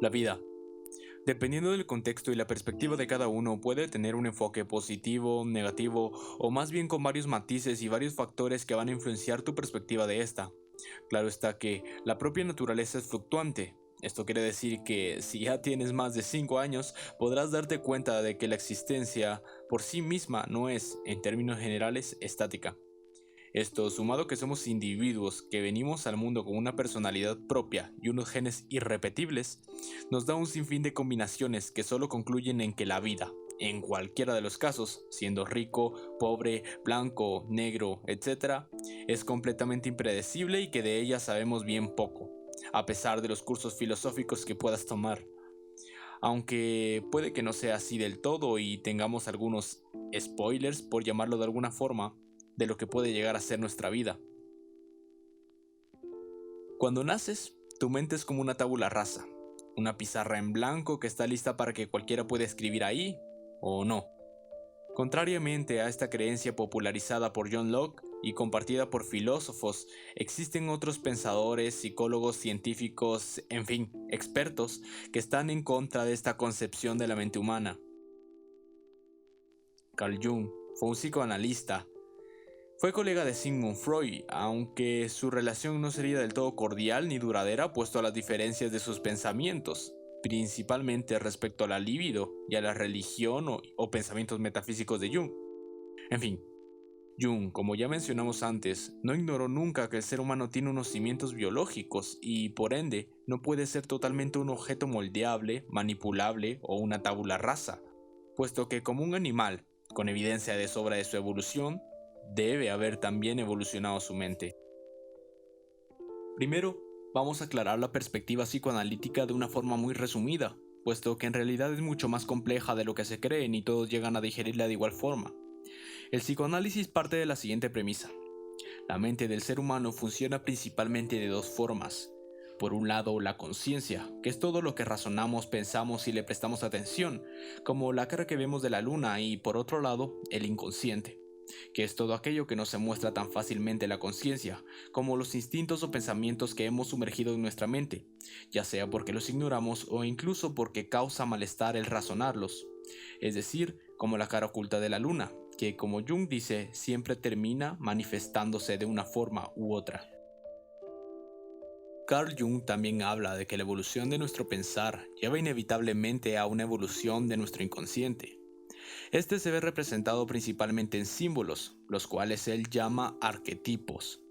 La vida, dependiendo del contexto y la perspectiva de cada uno, puede tener un enfoque positivo, negativo o más bien con varios matices y varios factores que van a influenciar tu perspectiva de esta. Claro está que la propia naturaleza es fluctuante. Esto quiere decir que si ya tienes más de 5 años, podrás darte cuenta de que la existencia por sí misma no es, en términos generales, estática. Esto, sumado que somos individuos que venimos al mundo con una personalidad propia y unos genes irrepetibles, nos da un sinfín de combinaciones que solo concluyen en que la vida, en cualquiera de los casos, siendo rico, pobre, blanco, negro, etc., es completamente impredecible y que de ella sabemos bien poco, a pesar de los cursos filosóficos que puedas tomar. Aunque puede que no sea así del todo y tengamos algunos spoilers, por llamarlo de alguna forma, de lo que puede llegar a ser nuestra vida. Cuando naces, tu mente es como una tabula rasa, una pizarra en blanco que está lista para que cualquiera pueda escribir ahí o no. Contrariamente a esta creencia popularizada por John Locke y compartida por filósofos, existen otros pensadores, psicólogos, científicos, en fin, expertos, que están en contra de esta concepción de la mente humana. Carl Jung fue un psicoanalista. Fue colega de Sigmund Freud, aunque su relación no sería del todo cordial ni duradera puesto a las diferencias de sus pensamientos, principalmente respecto a la libido y a la religión o pensamientos metafísicos de Jung. En fin, Jung, como ya mencionamos antes, no ignoró nunca que el ser humano tiene unos cimientos biológicos y, por ende, no puede ser totalmente un objeto moldeable, manipulable o una tabula rasa, puesto que como un animal, con evidencia de sobra de su evolución, debe haber también evolucionado su mente. Primero, vamos a aclarar la perspectiva psicoanalítica de una forma muy resumida, puesto que en realidad es mucho más compleja de lo que se cree y todos llegan a digerirla de igual forma. El psicoanálisis parte de la siguiente premisa. La mente del ser humano funciona principalmente de dos formas. Por un lado, la conciencia, que es todo lo que razonamos, pensamos y le prestamos atención, como la cara que vemos de la luna, y por otro lado, el inconsciente, que es todo aquello que no se muestra tan fácilmente en la conciencia, como los instintos o pensamientos que hemos sumergido en nuestra mente, ya sea porque los ignoramos o incluso porque causa malestar el razonarlos, es decir, como la cara oculta de la luna, que como Jung dice, siempre termina manifestándose de una forma u otra. Carl Jung también habla de que la evolución de nuestro pensar lleva inevitablemente a una evolución de nuestro inconsciente. Este se ve representado principalmente en símbolos, los cuales él llama arquetipos,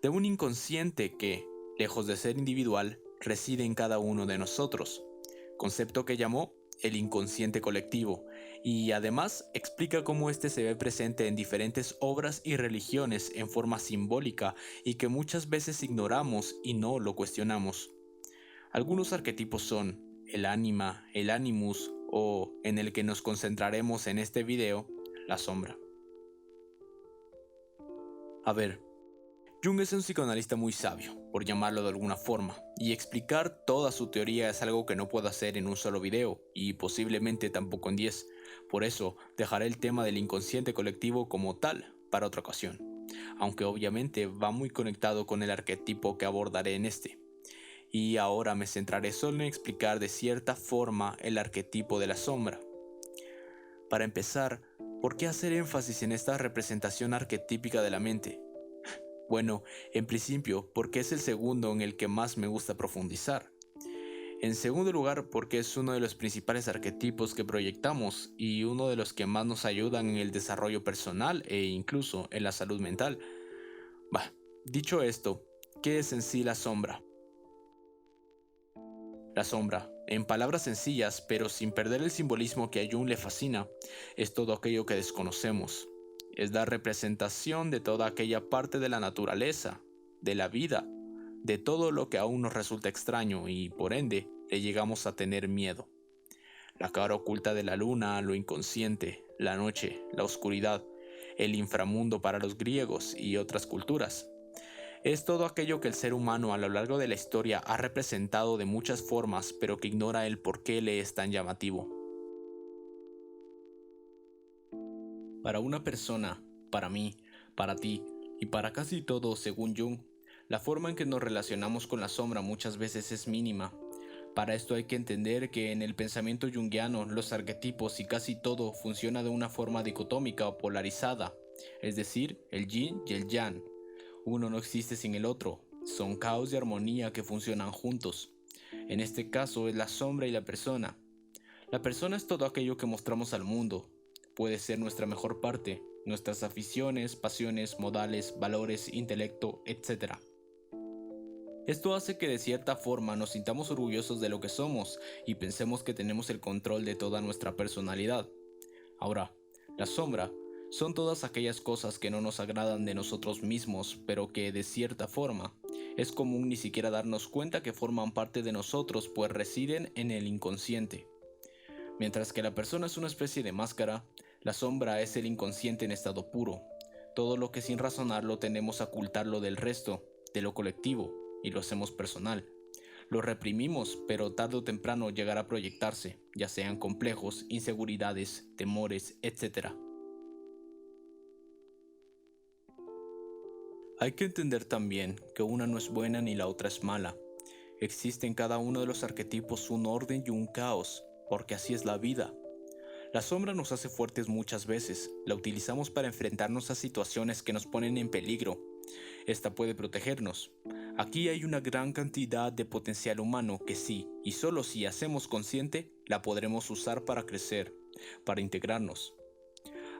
de un inconsciente que, lejos de ser individual, reside en cada uno de nosotros, concepto que llamó el inconsciente colectivo, y además explica cómo este se ve presente en diferentes obras y religiones en forma simbólica y que muchas veces ignoramos y no lo cuestionamos. Algunos arquetipos son el ánima, el animus o, en el que nos concentraremos en este video, la sombra. A ver, Jung es un psicoanalista muy sabio, por llamarlo de alguna forma, y explicar toda su teoría es algo que no puedo hacer en un solo video, y posiblemente tampoco en 10. Por eso, dejaré el tema del inconsciente colectivo como tal para otra ocasión, aunque obviamente va muy conectado con el arquetipo que abordaré en este. Y ahora me centraré solo en explicar de cierta forma el arquetipo de la sombra. Para empezar, ¿por qué hacer énfasis en esta representación arquetípica de la mente? Bueno, en principio, porque es el segundo en el que más me gusta profundizar. En segundo lugar, porque es uno de los principales arquetipos que proyectamos y uno de los que más nos ayudan en el desarrollo personal e incluso en la salud mental. Dicho esto, ¿qué es en sí la sombra? La sombra, en palabras sencillas pero sin perder el simbolismo que a Jung le fascina, es todo aquello que desconocemos. Es la representación de toda aquella parte de la naturaleza, de la vida, de todo lo que aún nos resulta extraño y, por ende, le llegamos a tener miedo. La cara oculta de la luna, lo inconsciente, la noche, la oscuridad, el inframundo para los griegos y otras culturas. Es todo aquello que el ser humano a lo largo de la historia ha representado de muchas formas, pero que ignora el por qué le es tan llamativo. Para una persona, para mí, para ti y para casi todos según Jung, la forma en que nos relacionamos con la sombra muchas veces es mínima, Para esto hay que entender que en el pensamiento junguiano los arquetipos y casi todo funciona de una forma dicotómica o polarizada, es decir, el yin y el yang. Uno no existe sin el otro, son caos y armonía que funcionan juntos. En este caso es la sombra y la persona. La persona es todo aquello que mostramos al mundo. Puede ser nuestra mejor parte, nuestras aficiones, pasiones, modales, valores, intelecto, etc. Esto hace que de cierta forma nos sintamos orgullosos de lo que somos y pensemos que tenemos el control de toda nuestra personalidad. Ahora, la sombra son todas aquellas cosas que no nos agradan de nosotros mismos, pero que de cierta forma es común ni siquiera darnos cuenta que forman parte de nosotros, pues residen en el inconsciente. Mientras que la persona es una especie de máscara, la sombra es el inconsciente en estado puro. Todo lo que sin razonarlo tendemos a ocultarlo del resto, de lo colectivo, y lo hacemos personal. Lo reprimimos, pero tarde o temprano llegará a proyectarse, ya sean complejos, inseguridades, temores, etc. Hay que entender también que una no es buena ni la otra es mala. Existe en cada uno de los arquetipos un orden y un caos, porque así es la vida. La sombra nos hace fuertes muchas veces, la utilizamos para enfrentarnos a situaciones que nos ponen en peligro. Esta puede protegernos. Aquí hay una gran cantidad de potencial humano que sí, y solo si hacemos consciente, la podremos usar para crecer, para integrarnos.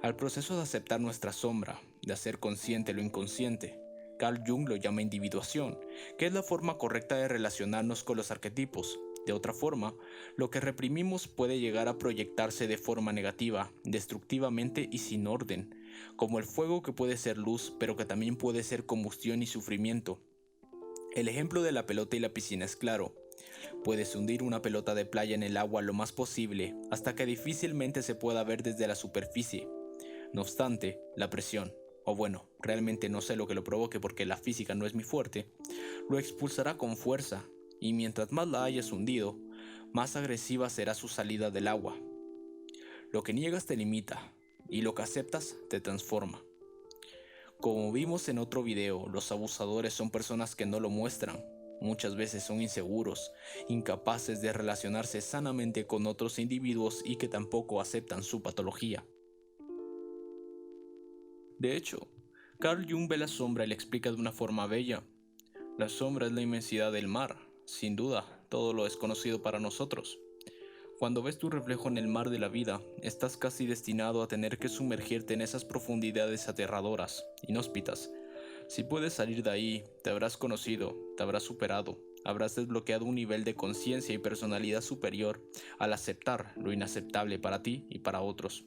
Al proceso de aceptar nuestra sombra, de hacer consciente lo inconsciente, Carl Jung lo llama individuación, que es la forma correcta de relacionarnos con los arquetipos. De otra forma, lo que reprimimos puede llegar a proyectarse de forma negativa, destructivamente y sin orden, como el fuego que puede ser luz, pero que también puede ser combustión y sufrimiento. El ejemplo de la pelota y la piscina es claro. Puedes hundir una pelota de playa en el agua lo más posible, hasta que difícilmente se pueda ver desde la superficie. No obstante, la presión, o bueno, realmente no sé lo que lo provoque porque la física no es mi fuerte, lo expulsará con fuerza, y mientras más la hayas hundido, más agresiva será su salida del agua. Lo que niegas te limita, y lo que aceptas te transforma. Como vimos en otro video, los abusadores son personas que no lo muestran. Muchas veces son inseguros, incapaces de relacionarse sanamente con otros individuos y que tampoco aceptan su patología. De hecho, Carl Jung ve la sombra y la explica de una forma bella. La sombra es la inmensidad del mar, sin duda, todo lo desconocido para nosotros. Cuando ves tu reflejo en el mar de la vida, estás casi destinado a tener que sumergirte en esas profundidades aterradoras, inhóspitas. Si puedes salir de ahí, te habrás conocido, te habrás superado, habrás desbloqueado un nivel de conciencia y personalidad superior al aceptar lo inaceptable para ti y para otros.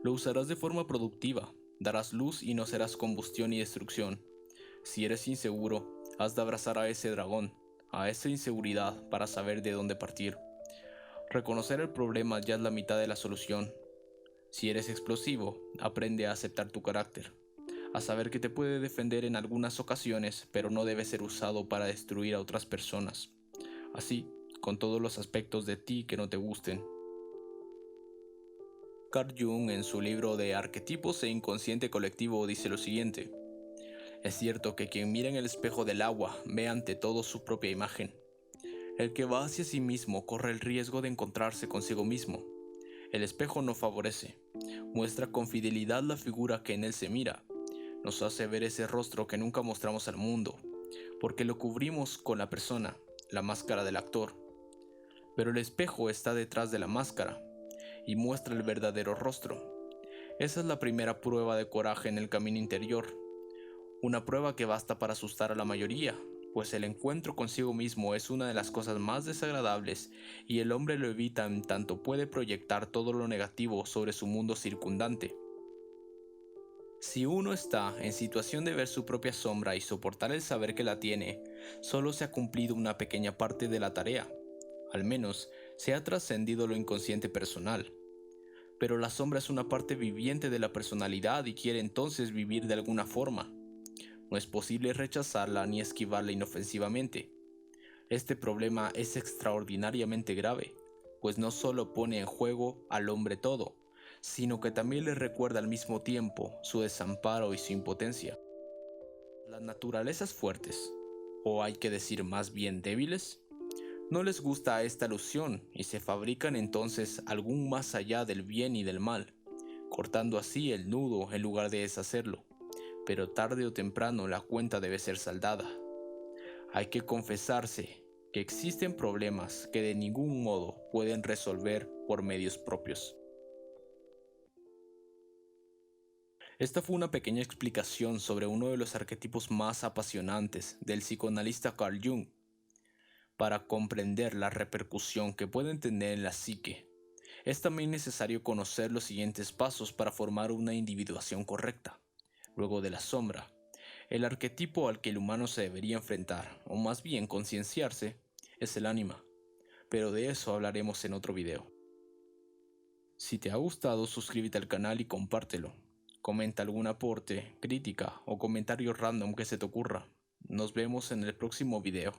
Lo usarás de forma productiva, darás luz y no serás combustión y destrucción. Si eres inseguro, has de abrazar a ese dragón, a esa inseguridad para saber de dónde partir. Reconocer el problema ya es la mitad de la solución. Si eres explosivo, aprende a aceptar tu carácter, a saber que te puede defender en algunas ocasiones, pero no debe ser usado para destruir a otras personas. Así, con todos los aspectos de ti que no te gusten. Carl Jung en su libro de Arquetipos e Inconsciente Colectivo dice lo siguiente: es cierto que quien mira en el espejo del agua ve ante todo su propia imagen. El que va hacia sí mismo corre el riesgo de encontrarse consigo mismo. El espejo no favorece, muestra con fidelidad la figura que en él se mira, nos hace ver ese rostro que nunca mostramos al mundo, porque lo cubrimos con la persona, la máscara del actor. Pero el espejo está detrás de la máscara y muestra el verdadero rostro. Esa es la primera prueba de coraje en el camino interior, una prueba que basta para asustar a la mayoría, pues el encuentro consigo mismo es una de las cosas más desagradables y el hombre lo evita en tanto puede proyectar todo lo negativo sobre su mundo circundante. Si uno está en situación de ver su propia sombra y soportar el saber que la tiene, solo se ha cumplido una pequeña parte de la tarea. Al menos se ha trascendido lo inconsciente personal. Pero la sombra es una parte viviente de la personalidad y quiere entonces vivir de alguna forma. No es posible rechazarla ni esquivarla inofensivamente. Este problema es extraordinariamente grave, pues no solo pone en juego al hombre todo, sino que también le recuerda al mismo tiempo su desamparo y su impotencia. Las naturalezas fuertes, o hay que decir más bien débiles, No les gusta esta ilusión y se fabrican entonces algún más allá del bien y del mal, cortando así el nudo en lugar de deshacerlo. Pero tarde o temprano la cuenta debe ser saldada. Hay que confesarse que existen problemas que de ningún modo pueden resolver por medios propios. Esta fue una pequeña explicación sobre uno de los arquetipos más apasionantes del psicoanalista Carl Jung, para comprender la repercusión que pueden tener en la psique. Es también necesario conocer los siguientes pasos para formar una individuación correcta. Luego de la sombra, el arquetipo al que el humano se debería enfrentar, o más bien concienciarse, es el ánima, pero de eso hablaremos en otro video. Si te ha gustado, suscríbete al canal y compártelo. Comenta algún aporte, crítica o comentario random que se te ocurra. Nos vemos en el próximo video.